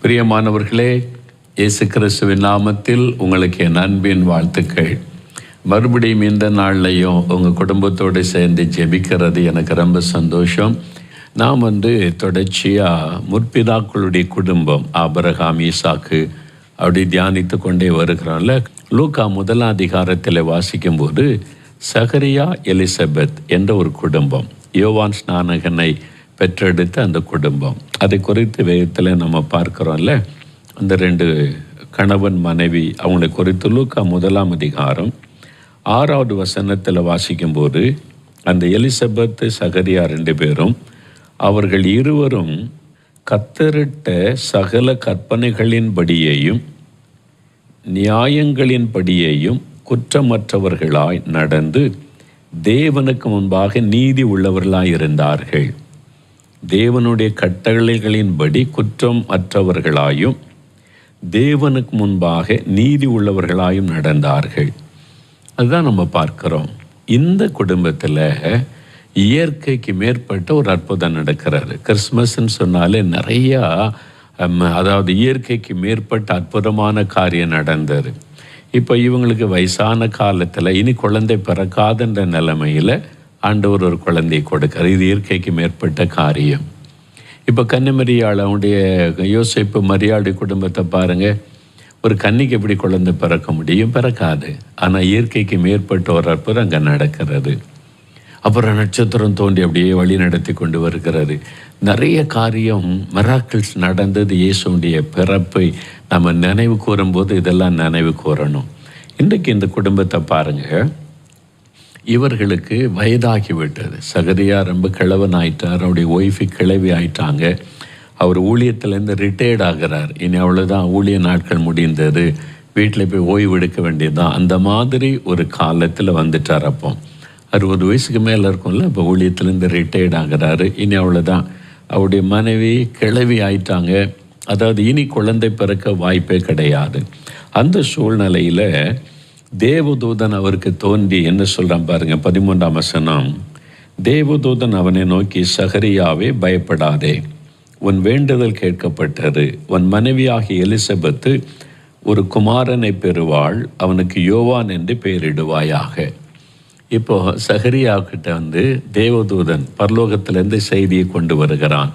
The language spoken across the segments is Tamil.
பிரியமானவர்களே, இயேசு கிறிஸ்துவின் நாமத்தில் உங்களுக்கு என் அன்பின் வாழ்த்துக்கள். மறுபடியும் இந்த நாள்லையும் உங்கள் குடும்பத்தோடு சேர்ந்து ஜெபிக்கிறது எனக்கு ரொம்ப சந்தோஷம். நாம் தொடர்ச்சியாக முற்பிதாக்களுடைய குடும்பம் ஆபிரகாம், ஈசாக்கு அப்படி தியானித்து கொண்டே வருகிறோம்ல. லூக்கா 1 அதிகாரத்தில் வாசிக்கும்போது சகரியா எலிசபெத் என்ற ஒரு குடும்பம், யோவான் ஸ்நானகனை பெற்றெடுத்த அந்த குடும்பம், அதை குறித்து வேதத்தில் நம்ம பார்க்குறோம்ல. அந்த 2 கணவன் மனைவி அவங்களை குறித்து லூக்கா 1 அதிகாரம் 6வது வசனத்தில் வாசிக்கும்போது, அந்த எலிசபெத் சகரியா 2 பேரும் அவர்கள் இருவரும் கத்தரிட்ட சகல கற்பனைகளின்படியேயும் நியாயங்களின்படியேயும் குற்றமற்றவர்களாய் நடந்து தேவனுக்கு முன்பாக நீதி உள்ளவர்களாய் இருந்தார்கள். தேவனுடைய கட்டளைகளின்படி குற்றம் அற்றவர்களாயும் தேவனுக்கு முன்பாக நீதி உள்ளவர்களாயும் நடந்தார்கள். அதுதான் நம்ம பார்க்கிறோம். இந்த குடும்பத்தில் இயற்கைக்கு மேற்பட்ட ஒரு அற்புதம் நடக்கிறாரு. கிறிஸ்மஸ்ன்னு சொன்னாலே நிறையா அதாவது இயற்கைக்கு மேற்பட்ட அற்புதமான காரியம் நடந்தது. இப்போ இவங்களுக்கு வயசான காலத்தில் இனி குழந்தை பிறக்காதுன்ற நிலைமையில் ஆண்டவர் ஒரு குழந்தையை கொடுக்கிறார். இது இயற்கைக்கு மேற்பட்ட காரியம். இப்போ கன்னிமரியாள், அவனுடைய யோசேப்பு மரியாதை குடும்பத்தை பாருங்கள். ஒரு கன்னிக்கு எப்படி குழந்தை பிறக்க முடியும்? பிறக்காது. ஆனால் இயற்கைக்கு மேற்பட்ட ஒரு அற்புதம் அங்கே நடக்கிறது. அப்புறம் நட்சத்திரம் தோண்டி அப்படியே வழி நடத்தி கொண்டு வருகிறது. நிறைய காரியம் மிராக்கிள்ஸ் நடந்தது. இயேசுடைய பிறப்பை நம்ம நினைவு கூறும்போது இதெல்லாம் நினைவு கூறணும். இன்றைக்கு இந்த குடும்பத்தை பாருங்கள். இவர்களுக்கு வயதாகிவிட்டது. சகரியா ரொம்ப கிழவன் ஆயிட்டார். அவருடைய ஒய்ஃபு கிழவி ஆயிட்டாங்க. அவர் ஊழியத்திலேருந்து ரிட்டையர்ட் ஆகிறார். இனி அவ்வளோதான், ஊழிய நாட்கள் முடிந்தது, வீட்டில் போய் ஓய்வு எடுக்க வேண்டியதுதான். அந்த மாதிரி ஒரு காலத்தில் வந்துட்டார். அப்போ 60 வயசுக்கு மேலே இருக்கும்ல. இப்போ ஊழியத்திலேருந்து ரிட்டையர்ட் ஆகிறாரு. இனி அவ்வளோதான், அவருடைய மனைவி கிழவி ஆயிட்டாங்க. அதாவது இனி குழந்தை பிறக்க வாய்ப்பே கிடையாது. அந்த சூழ்நிலையில் தேவதூதன் அவருக்கு தோன்றி என்ன சொல்கிறான் பாருங்க, 13ஆம் வசனம். தேவதூதன் அவனை நோக்கி, சகரியாவே பயப்படாதே, உன் வேண்டுதல் கேட்கப்பட்டது. உன் மனைவியாகிய எலிசபெத்து ஒரு குமாரனை பெறுவாள், அவனுக்கு யோவான் என்று பெயரிடுவாயாக. இப்போ சகரியாக்கிட்ட தேவதூதன் பரலோகத்திலேருந்து செய்தியை கொண்டு வருகிறான்.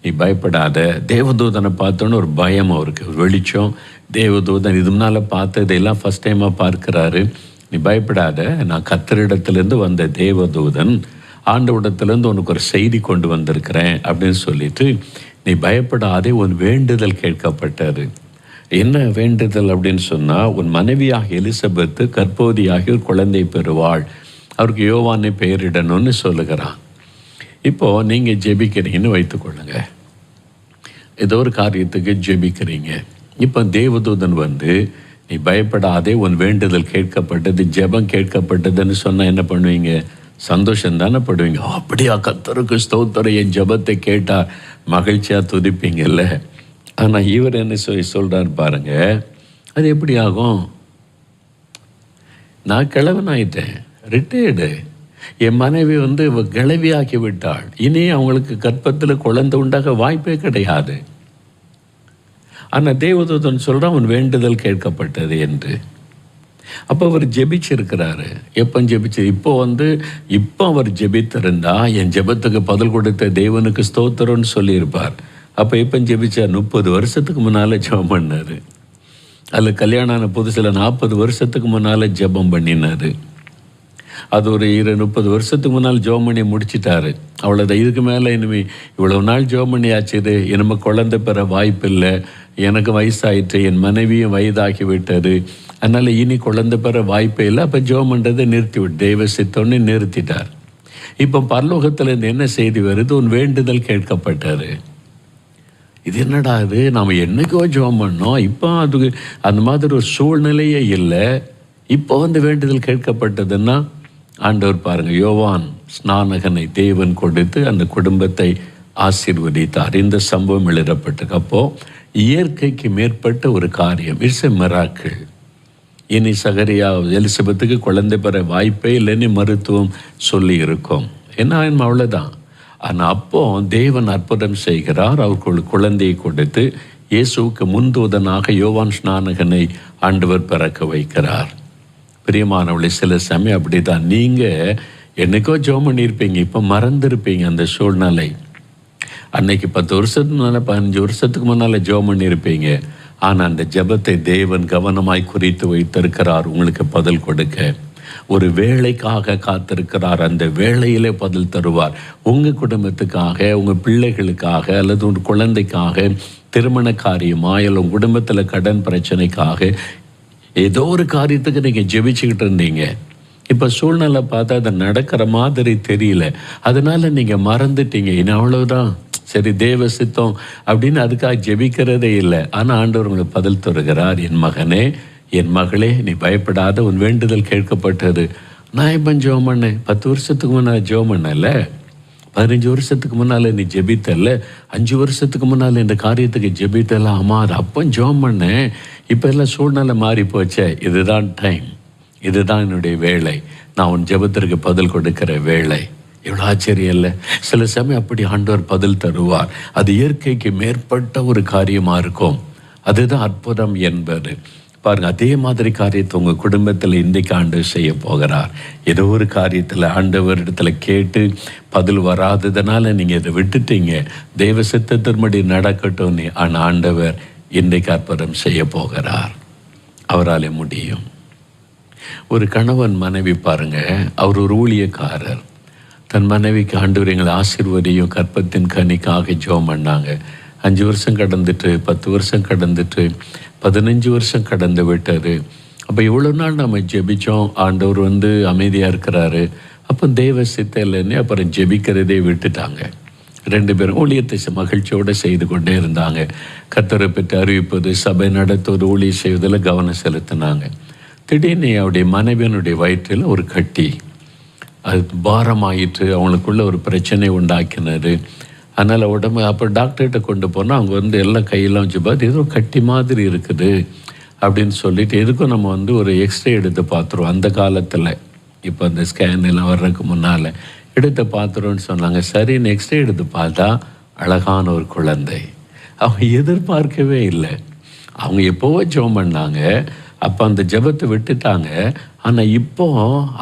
நீ பயப்படாத. தேவதூதனை பார்த்தோன்னு ஒரு பயம் அவருக்கு, ஒரு வெளிச்சம். தேவதூதன் இது முன்னால் பார்த்ததையெல்லாம் ஃபஸ்ட் டைமாக பார்க்குறாரு. நீ பயப்படாத, நான் கர்த்தரிடத்துலேருந்து வந்த தேவதூதன், ஆண்டவரிடத்துலேருந்து உனக்கு ஒரு செய்தி கொண்டு வந்திருக்கிறேன் அப்படின்னு சொல்லிட்டு, நீ பயப்படாதே, உன் வேண்டுதல் கேட்கப்பட்டது. என்ன வேண்டுதல் அப்படின்னு சொன்னால், உன் மனைவியாக எலிசபெத்து கர்ப்பவதியாகி ஒரு குழந்தை பெறுவாள், அவருக்கு யோவானை பெயரிடணும்னு சொல்லுகிறான். இப்போது நீங்கள் ஜெபிக்கிறீங்கன்னு வைத்துக்கொள்ளுங்க. ஏதோ ஒரு காரியத்துக்கு ஜெபிக்கிறீங்க. இப்போ தேவதூதன் நீ பயப்படாதே, உன் வேண்டுதல் கேட்கப்பட்டது, ஜெபம் கேட்கப்பட்டதுன்னு சொன்னால் என்ன பண்ணுவீங்க? சந்தோஷம் தானே படுவீங்க. அப்படியா, கர்த்தருக்கு ஸ்தோத்திரம், என் ஜெபத்தை கேட்டால் மகிழ்ச்சியாக துதிப்பீங்கல்ல. ஆனால் இவர் என்ன சொல்கிறார் பாருங்க, அது எப்படி ஆகும்? நான் கிழவனாயிட்டேன், ரிட்டையர்டு, என் மனைவி கிளவியாக்கி விட்டாள், இனி அவங்களுக்கு கர்ப்பத்தில் குழந்தை உண்டாக வாய்ப்பே கிடையாது. ஆனால் தேவதூதன் சொல்கிறான், அவன் வேண்டுதல் கேட்கப்பட்டது என்று. அப்போ அவர் ஜெபிச்சிருக்கிறாரு. எப்போ ஜெபிச்சு? இப்போ அவர் ஜெபித்திருந்தா என் ஜெபத்துக்கு பதில் கொடுத்த தேவனுக்கு ஸ்தோத்திரம்னு சொல்லியிருப்பார். அப்போ எப்போ ஜெபிச்சார்? 30 வருஷத்துக்கு முன்னால் ஜெபம் பண்ணார். அதில் கல்யாணம் ஆன புதுசில் 40 வருஷத்துக்கு முன்னால் ஜெபம் பண்ணினார். அது ஒரு 30 வருஷத்துக்கு முன்னால் ஜெபம் பண்ணி முடிச்சிட்டாரு. அவ்வளோதான். இதுக்கு மேலே இனிமேல் இவ்வளவு நாள் ஜெபம் பண்ணியாச்சு, இது இனிமே குழந்தை பெற வாய்ப்பில்லை, எனக்கு வயசாயிட்டு, என் மனைவியும் வயதாகி விட்டது, அதனால் இனி குழந்தை பெற வாய்ப்பே இல்லை. அப்போ ஜெபம் பண்ணுறதை நிறுத்திவிட்டு தெய்வ சித்தோன்னு நிறுத்திட்டார். இப்போ பரலோகத்திலேருந்து என்ன செய்தி வருது? உன் வேண்டுதல் கேட்கப்பட்டார். இது என்னடா இது, நாம் என்னைக்கோ ஜெபம் பண்ணோம், இப்போ அதுக்கு அந்த மாதிரி ஒரு சூழ்நிலையே இல்லை, இப்போ வேண்டுதல் கேட்கப்பட்டதுன்னா ஆண்டவர் பாருங்கள், யோவான் ஸ்நானகனை தேவன் கொடுத்து அந்த குடும்பத்தை ஆசீர்வதித்தார். இந்த சம்பவம் எழுதப்பட்டிருக்கு. அப்போது இயற்கைக்கு மேற்பட்ட ஒரு காரியம், இட்ஸ் எ மிராக்கிள். இனி சகரியா எலிசபெத்துக்கு குழந்தை பெற வாய்ப்பே இல்லைன்னு மருத்துவம் சொல்லி இருக்கும். என்ன அவ்வளோதான். ஆனால் அப்போ தேவன் அற்புதம் செய்கிறார். அவருக்கு குழந்தையை கொடுத்து இயேசுவுக்கு முன்தூதனாக யோவான் ஸ்நானகனை ஆண்டவர் பிறக்க வைக்கிறார். பிரியமானவளை, சில சமயம் அப்படி தான். நீங்கள் என்னைக்கோ ஜெபம் பண்ணியிருப்பீங்க, இப்போ மறந்துருப்பீங்க அந்த சூழ்நிலை. அன்னைக்கு 10 வருஷத்துக்கு முன்னால் 15 வருஷத்துக்கு முன்னால் ஜெபம் பண்ணியிருப்பீங்க. ஆனால் அந்த ஜெபத்தை தேவன் கவனமாய் குறித்து வைத்திருக்கிறார் உங்களுக்கு பதில் கொடுக்க. ஒரு வேலைக்காக காத்திருக்கிறார், அந்த வேலையிலே பதில் தருவார். உங்கள் குடும்பத்துக்காக, உங்கள் பிள்ளைகளுக்காக, அல்லது உங்கள் குழந்தைக்காக, திருமண காரியமா, இல்லை உங்கள் குடும்பத்தில் கடன் பிரச்சனைக்காக, ஏதோ ஒரு காரியத்துக்கு நீங்கள் ஜெபிச்சுக்கிட்டு இருந்தீங்க. இப்போ சூழ்நிலை பார்த்தா அது நடக்கிற மாதிரி தெரியல, அதனால் நீங்கள் மறந்துட்டீங்க. இன்னும் அவ்வளவுதான், சரி தேவ சித்தம் அப்படின்னு அதுக்காக ஜெபிக்கிறதே இல்லை. ஆனால் ஆண்டவர் உங்களுக்கு பதில் தருகிறார். என் மகனே, என் மகளே, நீ பயப்படாத, உன் வேண்டுதல் கேட்கப்பட்டது. நான் இப்போ ஜெபம் பண்ணேன், 10 வருஷத்துக்கு முன்னால் ஜெபம் பண்ணல, 15 வருஷத்துக்கு முன்னால் நீ ஜெபித்தல்ல, 5 வருஷத்துக்கு முன்னால் இந்த காரியத்துக்கு ஜெபித்தல. ஆமாம், அது அப்போ ஜெபம் பண்ணேன், இப்போ எல்லாம் சூழ்நிலை மாறி போச்சே. இதுதான் டைம், இதுதான் என்னுடைய வேலை, நான் உன் ஜெபத்திற்கு பதில் கொடுக்கிற வேலை. எவ்வளோ ஆச்சரியம் இல்லை? சில சமயம் அப்படி ஆண்டவர் பதில் தருவார். அது இயற்கைக்கு மேற்பட்ட ஒரு காரியமாக இருக்கும். அதுதான் அற்புதம் என்பது. பாருங்க, அதே மாதிரி காரியத்தை உங்கள் குடும்பத்தில் இன்றைக்கு ஆண்டவர் செய்ய போகிறார். ஏதோ ஒரு காரியத்தில் ஆண்டவரிடத்தில் கேட்டு பதில் வராததுனால நீங்கள் இதை விட்டுட்டீங்க. தெய்வ சித்தத்தின்படி நடக்கட்டும். ஆனால் ஆண்டவர் இன்றைக்கு அற்புதம் செய்ய போகிறார். அவரால் முடியும். ஒரு கணவன் மனைவி பாருங்க, அவர் ஒரு ஊழியக்காரர். தன் மனைவிக்கு ஆண்டவர் எங்களை ஆசீர்வதியும், கற்பத்தின் கனிக்காக ஜெபம் பண்ணாங்க. 5 வருஷம் கடந்துட்டு, 10 வருஷம் கடந்துட்டு, 15 வருஷம் கடந்து விட்டது. அப்போ இவ்வளோ நாள் நம்ம ஜெபித்தோம், ஆண்டவர் அமைதியாக இருக்கிறாரு. அப்போ தெய்வ சித்தம் இல்லைன்னு அப்புறம் ஜெபிக்கிறதே விட்டுட்டாங்க. 2 பேரும் ஊழியத்தை மகிழ்ச்சியோடு செய்து கொண்டே இருந்தாங்க. கர்த்தரை பற்றி அறிவிப்பது, சபை நடத்துவது, ஊழியம் செய்வதில் கவனம் செலுத்தினாங்க. திடீர்னு அவருடைய மனைவியனுடைய வயிற்றில் ஒரு கட்டி, அது பாரமாயிற்று, அவங்களுக்குள்ள ஒரு பிரச்சனை உண்டாக்கினது. அதனால் உடம்பு அப்போ டாக்டர்கிட்ட கொண்டு போனால் அவங்க எல்லாம் கையெல்லாம் வச்சு பார்த்து ஏதோ கட்டி மாதிரி இருக்குது அப்படின்னு சொல்லிட்டு, எதுக்கும் நம்ம ஒரு எக்ஸ்ரே எடுத்து பார்த்துருவோம். அந்த காலத்தில், இப்போ அந்த ஸ்கேன் எல்லாம் வர்றதுக்கு முன்னால் எடுத்து பார்த்துருவோன்னு சொன்னாங்க. சரின்னு எக்ஸ்ரே எடுத்து பார்த்தா அழகான ஒரு குழந்தை. அவங்க எதிர்பார்க்கவே இல்லை. அவங்க எப்போவோ ஜெபம் பண்ணாங்க, அப்போ அந்த ஜெபத்தை விட்டுட்டாங்க. ஆனால் இப்போ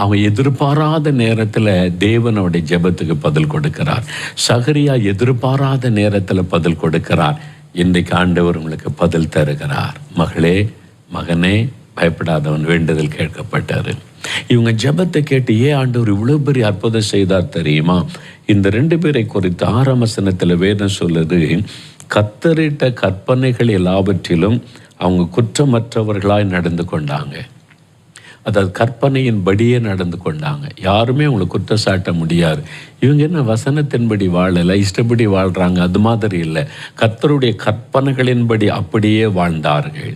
அவங்க எதிர்பாராத நேரத்தில் தேவனுடைய ஜெபத்துக்கு பதில் கொடுக்கிறார். சகரியா எதிர்பாராத நேரத்தில் பதில் கொடுக்கிறார். இன்றைக்கு ஆண்டவர் உங்களுக்கு பதில் தருகிறார். மகளே, மகனே, பயப்படாதவன் வேண்டுதல் கேட்கப்பட்டார். இவங்க ஜெபத்தை கேட்டு ஏன் ஆண்டவர் இவ்வளோ பெரிய அற்புதம் செய்தார் தெரியுமா? இந்த 2 பேரை குறித்து 6ஆம் வசனத்தில் வேதம் சொல்லுது, கர்த்தரிட்ட கற்பனைகள் எல்லாவற்றிலும் அவங்க குற்றமற்றவர்களாய் நடந்து கொண்டாங்க. அதாவது கற்பனையின்படியே நடந்து கொண்டாங்க. யாருமே அவங்களை குற்றம் சாட்ட முடியாது. இவங்க என்ன வசனத்தின்படி வாழலை, இஷ்டப்படி வாழ்கிறாங்க, அது மாதிரி இல்லை. கர்த்தருடைய கற்பனைகளின்படி அப்படியே வாழ்ந்தார்கள்.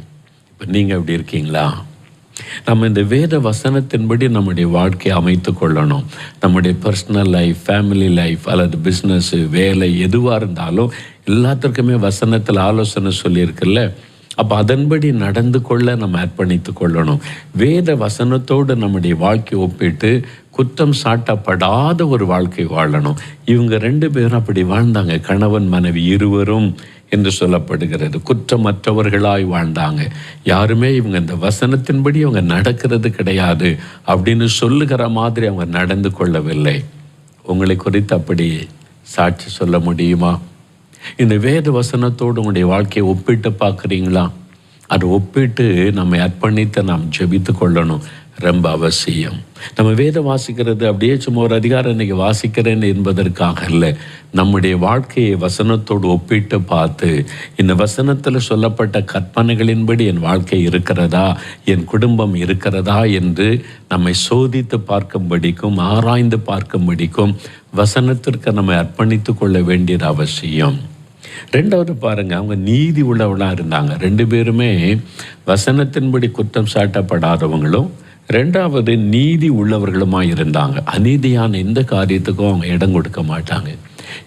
இப்போ நீங்கள் எப்படி இருக்கீங்களா? நம்ம இந்த வேத வசனத்தின்படி நம்முடைய வாழ்க்கையை அமைத்து கொள்ளணும். நம்முடைய பர்சனல் லைஃப், ஃபேமிலி லைஃப், அல்லது பிஸ்னஸ்ஸு, வேலை, எதுவாக இருந்தாலும் எல்லாத்திற்குமே வசனத்தில் ஆலோசனை சொல்லியிருக்குல்ல. அப்போ அதன்படி நடந்து கொள்ள நம்ம அர்ப்பணித்து கொள்ளணும். வேத வசனத்தோடு நம்முடைய வாழ்க்கை ஒப்பிட்டு குற்றம் சாட்டப்படாத ஒரு வாழ்க்கை வாழணும். இவங்க 2 பேரும் அப்படி வாழ்ந்தாங்க. கணவன் மனைவி இருவரும் என்று சொல்லப்படுகிறது. குற்றமற்றவர்களாய் வாழ்ந்தாங்க. யாருமே இவங்க இந்த வசனத்தின்படி அவங்க நடக்கிறது கிடையாது அப்படின்னு சொல்லுகிற மாதிரி அவங்க நடந்து கொள்ளவில்லை. உங்களை குறித்து அப்படி சாட்சி சொல்ல முடியுமா? இந்த வேத வசனத்தோடு உங்களுடைய வாழ்க்கையை ஒப்பிட்டு பார்க்குறீங்களா? அதை ஒப்பிட்டு நம்மை அர்ப்பணித்து நாம் ஜெபித்து கொள்ளணும். ரொம்ப அவசியம். நம்ம வேதம் வாசிக்கிறது அப்படியே சும்மா ஒரு அதிகாரம் இன்றைக்கி வாசிக்கிறேன் என்பதற்காக இல்லை. நம்முடைய வாழ்க்கையை வசனத்தோடு ஒப்பிட்டு பார்த்து, இந்த வசனத்தில் சொல்லப்பட்ட கற்பனைகளின்படி என் வாழ்க்கை இருக்கிறதா, என் குடும்பம் இருக்கிறதா என்று நம்மை சோதித்து பார்க்கும்படிக்கும் ஆராய்ந்து பார்க்கும்படிக்கும் வசனத்திற்கு நம்மை அர்ப்பணித்து கொள்ள வேண்டியது அவசியம். 2வது பாருங்க, அவங்க நீதி உள்ளவளாக இருந்தாங்க. 2 பேருமே வசனத்தின்படி குற்றம் சாட்டப்படாதவங்களும், 2வது நீதி உள்ளவர்களுமாக இருந்தாங்க. அநீதியான எந்த காரியத்துக்கும் அவங்க இடம் கொடுக்க மாட்டாங்க.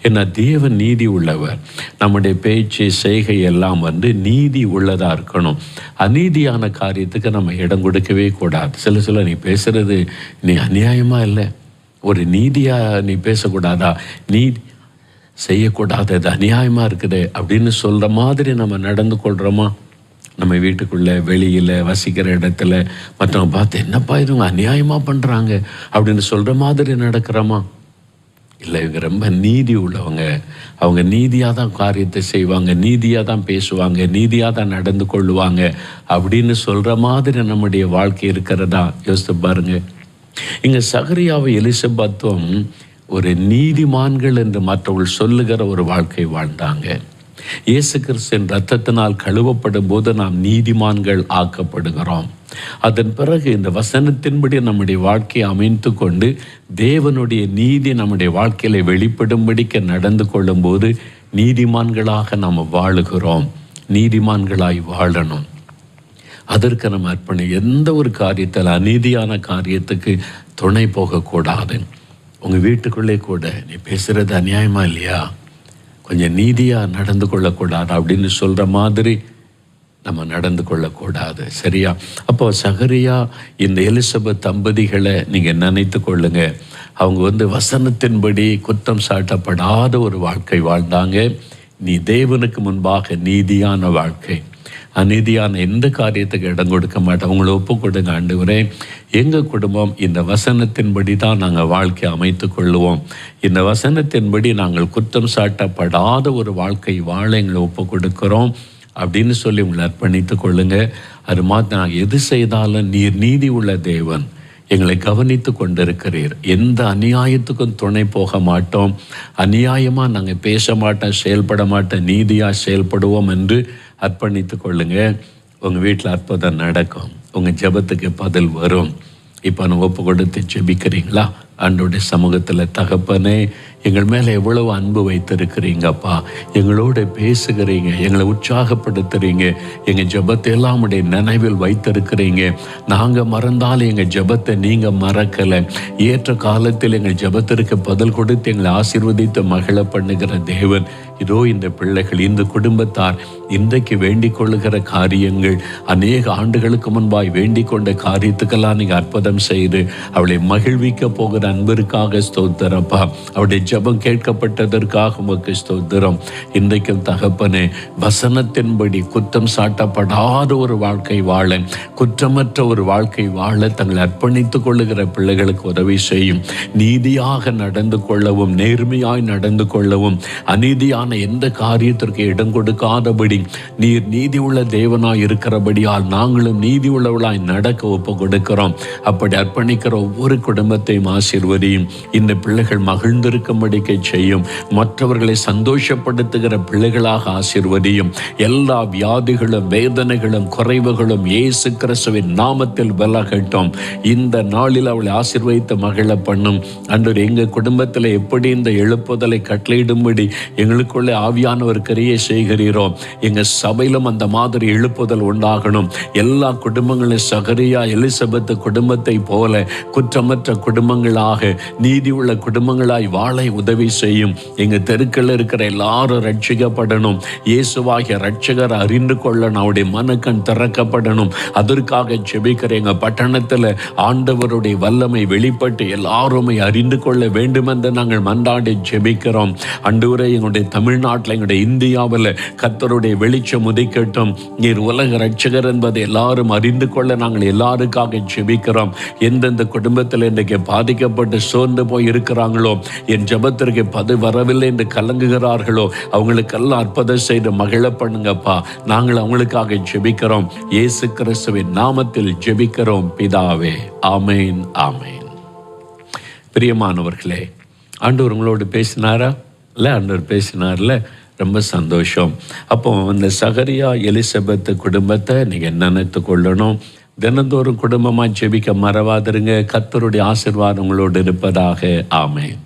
ஏன்னா தேவன் நீதி உள்ளவர். நம்முடைய பேச்சு, செய்கை எல்லாம் நீதி உள்ளதாக இருக்கணும். அநீதியான காரியத்துக்கு நம்ம இடம் கொடுக்கவே கூடாது. சில நீ பேசுறது நீ அநியாயமாக இல்லை, ஒரு நீதியாக நீ பேசக்கூடாதா? செய்யக்கூடாது, அது அநியாயமாக இருக்குது அப்படின்னு சொல்கிற மாதிரி நம்ம நடந்து கொள்கிறோமா? நம்ம வீட்டுக்குள்ளே, வெளியில், வசிக்கிற இடத்துல மற்றவங்க பார்த்து என்னப்பா இதுங்க அநியாயமாக பண்ணுறாங்க அப்படின்னு சொல்கிற மாதிரி நடக்கிறோமா? இல்லை, இவங்க ரொம்ப நீதி உள்ளவங்க, அவங்க நீதியாக தான் காரியத்தை செய்வாங்க, நீதியாக தான் பேசுவாங்க, நீதியாக தான் நடந்து கொள்ளுவாங்க அப்படின்னு சொல்கிற மாதிரி நம்முடைய வாழ்க்கை இருக்கிறதா யோசித்து பாருங்க. இங்கே சகரியாவை எலிசபெத்தும் ஒரு நீதிமான்கள் என்று மற்றவர்கள் சொல்லுகிற ஒரு வாழ்க்கை வாழ்ந்தாங்க. இயேசு கிறிஸ்துவின் இரத்தத்தினால் கழுவப்படும் போது நாம் நீதிமான்கள் ஆக்கப்படுகிறோம். அதன் பிறகு இந்த வசனத்தின்படி நம்முடைய வாழ்க்கையை அமைத்து கொண்டு தேவனுடைய நீதி நம்முடைய வாழ்க்கையில வெளிப்படும்படிக்க நடந்து கொள்ளும் போது நீதிமான்களாக நாம் வாழுகிறோம். நீதிமான்களாய் வாழணும். அதற்கு நம்ம எந்த ஒரு காரியத்தில் அநீதியான காரியத்துக்கு துணை போகக்கூடாது. உங்கள் வீட்டுக்குள்ளே கூட நீ பேசுகிறது அநியாயமா இல்லையா, கொஞ்சம் நீதியாக நடந்து கொள்ளக்கூடாது அப்படின்னு சொல்கிற மாதிரி நம்ம நடந்து கொள்ளக்கூடாது. சரியா? அப்போ சகரியா இந்த எலிசபெத் தம்பதிகளை நீங்கள் நினைத்து கொள்ளுங்க. அவங்க வசனத்தின்படி குற்றம் சாட்டப்படாத ஒரு வாழ்க்கை வாழ்ந்தாங்க. நீ தேவனுக்கு முன்பாக நீதியான வாழ்க்கை, அநீதியான எந்த காரியத்துக்கு இடம் கொடுக்க மாட்டோம். அவங்கள ஒப்பு கொடுங்க. ஆண்டவரே, எங்கள் குடும்பம் இந்த வசனத்தின்படி தான் நாங்கள் வாழ்க்கை அமைத்து கொள்ளுவோம். இந்த வசனத்தின்படி நாங்கள் குற்றம் சாட்டப்படாத ஒரு வாழ்க்கை வாழ எங்களை ஒப்பு கொடுக்கிறோம் அப்படின்னு சொல்லி உங்களை அர்ப்பணித்து கொள்ளுங்க. அது மாதிரி நாங்கள் எது செய்தாலும் நீர் நீதி உள்ள தேவன், எங்களை கவனித்து கொண்டிருக்கிறீர், எந்த அநியாயத்துக்கும் துணை போக மாட்டோம், அநியாயமாக நாங்கள் பேச மாட்டோம், செயல்பட மாட்டோம், நீதியாக செயல்படுவோம் என்று அர்ப்பணித்து கொள்ளுங்க. உங்கள் வீட்டில் அற்புதம் நடக்கும். உங்கள் ஜெபத்துக்கு பதில் வரும். இப்போ நம்ம ஒப்பு கொடுத்து ஜெபிக்கிறீங்களா? ஆண்டவருடைய சமூகத்தில், தகப்பனே, எங்கள் மேலே எவ்வளவு அன்பு வைத்திருக்கிறீங்கப்பா, எங்களோட பேசுகிறீங்க, எங்களை உற்சாகப்படுத்துகிறீங்க, எங்கள் ஜெபத்தை எல்லாம் உடைய நினைவில் வைத்திருக்கிறீங்க. நாங்கள் மறந்தாலும் எங்கள் ஜெபத்தை நீங்கள் மறக்கலை. ஏற்ற காலத்தில் எங்கள் ஜெபத்திற்கு பதில் கொடுத்து எங்களை ஆசீர்வதித்து மகிழ பண்ணுகிற தேவன், இதோ இந்த பிள்ளைகள், இந்த குடும்பத்தார் இன்றைக்கு வேண்டிக் கொள்ளுகிற காரியங்கள், அநேக ஆண்டுகளுக்கு முன்பாய் வேண்டிக் கொண்ட காரியத்துக்கெல்லாம் நீங்கள் அற்புதம் செய்து அவளை மகிழ்விக்க போகிற அன்பிற்காக ஸ்தோத்திரப்பா. அவருடைய ஜெபம் கேட்கப்பட்டதற்காக உமக்கு ஸ்தோத்திரம். இன்றைக்கும் தகப்பனே, வசனத்தின்படி குற்றம் சாட்டப்படாத ஒரு வாழ்க்கை வாழ, குற்றமற்ற ஒரு வாழ்க்கை வாழ தங்களை அர்ப்பணித்துக் கொள்ளுகிற பிள்ளைகளுக்கு உதவி செய்யும். நீதியாக நடந்து கொள்ளவும், நேர்மையாய் நடந்து கொள்ளவும், அநீதியான எந்த காரியத்திற்கு இடம் கொடுக்காதபடி நீர் நீதி உள்ள தேவனாய் இருக்கிறபடியால் நாங்களும் நீதி உள்ளவளாய் நடக்க ஒப்பு கொடுக்கிறோம். அப்படி அர்ப்பணிக்கிற ஒவ்வொரு குடும்பத்தையும் ஆசீர்வதியும். இந்த பிள்ளைகள் மகிழ்ந்திருக்கும்படிக்கு செய்யும். மற்றவர்களை சந்தோஷப்படுத்துகிற பிள்ளைகளாக ஆசீர்வதியும். எல்லா வியாதிகளும், வேதனைகளும், குறைவுகளும் இயேசு கிறிஸ்துவின் நாமத்தில் விலகட்டும். இந்த நாளில் அவளை ஆசீர்வதித்து மகிழ பண்ணும். அன்று எங்கள் குடும்பத்தில் எப்படி இந்த எழுப்புதலை கட்டளையிடும்படி எங்களுக்குள்ளே ஆவியானவர் கிரியை செய்கிறீரோ, எங்கள் சபையிலும் அந்த மாதிரி எழுப்புதல் உண்டாகணும். எல்லா குடும்பங்களும் சகரியா எலிசபெத் குடும்பத்தை போல குற்றமற்ற குடும்பங்களாக, நீதி உள்ள குடும்பங்களாய் வாழ உதவி செய்யும். எங்கள் தெருக்களில் இருக்கிற எல்லாரும் ரட்சிக்கப்படணும். இயேசுவாகிய ரட்சகர் அறிந்து கொள்ளணும். அவருடைய மனக்கண் திறக்கப்படணும். அதற்காக ஜெபிக்கிற எங்கள் பட்டணத்தில் ஆண்டவருடைய வல்லமை வெளிப்பட்டு எல்லாருமே அறிந்து கொள்ள வேண்டும் என்று நாங்கள் மன்றாடி ஜெபிக்கிறோம். ஆண்டவரே, எங்களுடைய தமிழ்நாட்டில், எங்களுடைய இந்தியாவில் கர்த்தருடைய வெளிச்சம் உதிக்கட்டும். நீர் உலக ரட்சகர் என்பதை எல்லாரும் அறிந்து கொள்ள நாங்கள் எல்லாருக்காக ஜெபிக்கிறோம். எந்தெந்த குடும்பத்தில் இன்றைக்கு பாதிக்கப்பட்டு சோர்ந்து போய் இருக்கிறாங்களோ, என் ஜெபத்திற்கு பதில் வரவில்லை என்று கலங்குகிறார்களோ, அவங்களுக்கெல்லாம் அற்புதம் செய்து மகிழ பண்ணுங்கப்பா. நாங்கள் அவங்களுக்காக ஜெபிக்கிறோம். இயேசு கிறிஸ்துவின் நாமத்தில் ஜெபிக்கிறோம் பிதாவே. ஆமேன், ஆமேன். பிரியமானவர்களே, ஆண்டவர் உங்களோடு பேசினாரா? இல்லை, ஆண்டவர் பேசினார்ல, ரொம்ப சந்தோஷம். அப்போ இந்த சகரியா எலிசபெத் குடும்பத்தை நீங்கள் நினைத்து கொள்ளணும். தினந்தோறும் குடும்பமாக ஜெபிக்க மறவாதிருங்க. கர்த்தருடைய ஆசீர்வாதம் உங்களோடு இருப்பதாக. ஆமேன்.